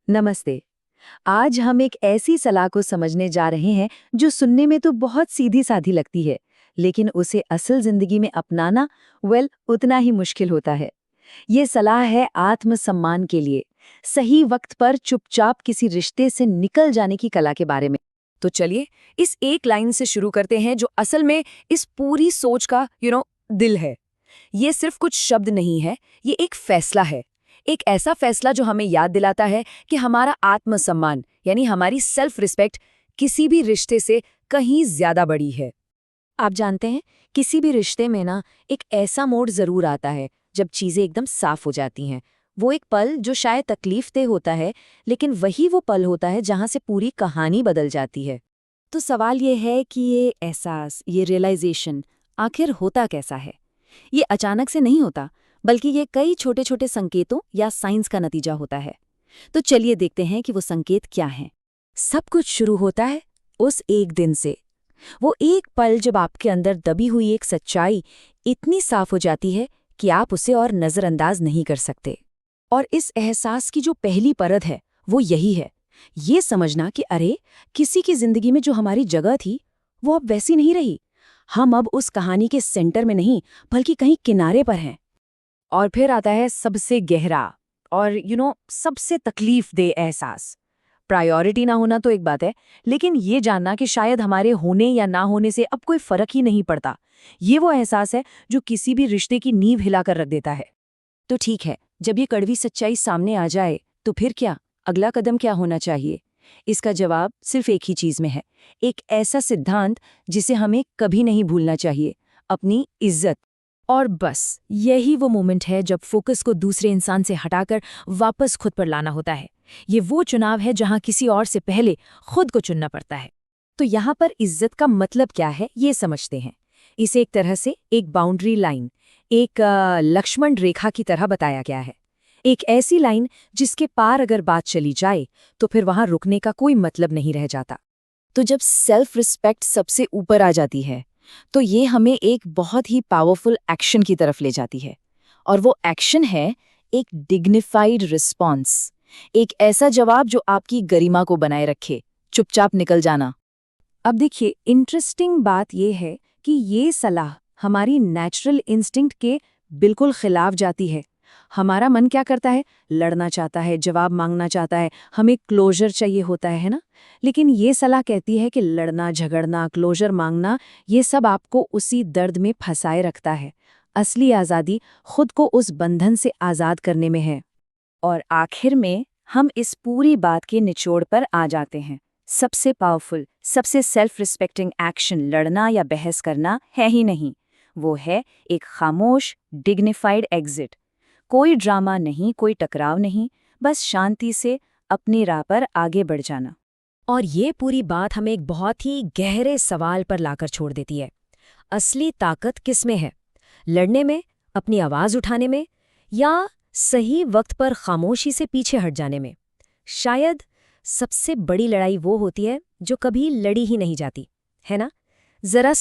नमस्ते। आज हम एक ऐसी सलाह को समझने जा रहे हैं जो सुनने में तो बहुत सीधी-सादी लगती है, लेकिन उसे असल जिंदगी में अपनाना उतना ही मुश्किल होता है। ये सलाह है आत्मसम्मान के लिए, सही वक्त पर चुपचाप किसी रिश्ते से निकल जाने की कला के बारे में। तो चलिए इस एक लाइन से शुरू करते हैं जो असल में इस पूरी सोच का दिल है। ये सिर्फ कुछ शब्द नहीं है, ये एक फैसला है। एक ऐसा फैसला जो हमें याद दिलाता है कि हमारा आत्मसम्मान यानी हमारी सेल्फ रिस्पेक्ट किसी भी रिश्ते से कहीं ज्यादा बड़ी है। आप जानते हैं, किसी भी रिश्ते में ना एक ऐसा मोड़ जरूर आता है जब चीजें एकदम साफ हो जाती हैं। वो एक पल जो शायद तकलीफदेह होता है, लेकिन वही वो पल होता है जहां से पूरी कहानी बदल जाती है। तो सवाल ये है कि ये एहसास, ये रियलाइजेशन आखिर होता कैसा है? ये अचानक से नहीं होता, बल्कि ये कई छोटे छोटे संकेतों या साइंस का नतीजा होता है। तो चलिए देखते हैं कि वो संकेत क्या हैं। सब कुछ शुरू होता है उस एक दिन से। वो एक पल जब आपके अंदर दबी हुई एक सच्चाई इतनी साफ हो जाती है कि आप उसे और नजरअंदाज नहीं कर सकते। और इस एहसास की जो पहली परत है वो यही है, ये समझना कि अरे, किसी की जिंदगी में जो हमारी जगह थी वो अब वैसी नहीं रही। हम अब उस कहानी के सेंटर में नहीं, बल्कि कहीं किनारे पर हैं। और फिर आता है सबसे गहरा और सबसे तकलीफदेह एहसास। प्रायोरिटी ना होना तो एक बात है, लेकिन ये जानना कि शायद हमारे होने या ना होने से अब कोई फर्क ही नहीं पड़ता, ये वो एहसास है जो किसी भी रिश्ते की नींव हिलाकर रख देता है। तो ठीक है, जब ये कड़वी सच्चाई सामने आ जाए तो फिर क्या, अगला कदम क्या होना चाहिए? इसका जवाब सिर्फ एक ही चीज में है, एक ऐसा सिद्धांत जिसे हमें कभी नहीं भूलना चाहिए, अपनी इज्जत। और बस यही वो मोमेंट है जब फोकस को दूसरे इंसान से हटाकर वापस खुद पर लाना होता है। ये वो चुनाव है जहां किसी और से पहले खुद को चुनना पड़ता है। तो यहाँ पर इज्जत का मतलब क्या है, ये समझते हैं। इसे एक तरह से एक बाउंड्री लाइन, एक लक्ष्मण रेखा की तरह बताया गया है। एक ऐसी लाइन जिसके पार अगर बात चली जाए तो फिर वहां रुकने का कोई मतलब नहीं रह जाता। तो जब सेल्फ रिस्पेक्ट सबसे ऊपर आ जाती है तो ये हमें एक बहुत ही पावरफुल एक्शन की तरफ ले जाती है। और वो एक्शन है एक डिग्निफाइड रिस्पॉन्स, एक ऐसा जवाब जो आपकी गरिमा को बनाए रखे, चुपचाप निकल जाना। अब देखिए, इंटरेस्टिंग बात यह है कि ये सलाह हमारी नेचुरल इंस्टिंक्ट के बिल्कुल खिलाफ जाती है। हमारा मन क्या करता है? लड़ना चाहता है, जवाब मांगना चाहता है, हमें क्लोजर चाहिए होता है ना? लेकिन ये सलाह कहती है कि लड़ना, झगड़ना, क्लोजर मांगना, ये सब आपको उसी दर्द में फंसाए रखता है। असली आज़ादी खुद को उस बंधन से आज़ाद करने में है। और आखिर में हम इस पूरी बात के निचोड़ पर आ जाते हैं। सबसे पावरफुल, सबसे सेल्फ रिस्पेक्टिंग एक्शन लड़ना या बहस करना है ही नहीं, वो है एक खामोश डिग्निफाइड एग्जिट। कोई ड्रामा नहीं, कोई टकराव नहीं, बस शांति से अपनी राह पर आगे बढ़ जाना। और ये पूरी बात हमें एक बहुत ही गहरे सवाल पर लाकर छोड़ देती है। असली ताकत किसमें है? लड़ने में, अपनी आवाज उठाने में, या सही वक्त पर खामोशी से पीछे हट जाने में? शायद सबसे बड़ी लड़ाई वो होती है जो कभी लड़ी ही नहीं जाती, है ना? जरा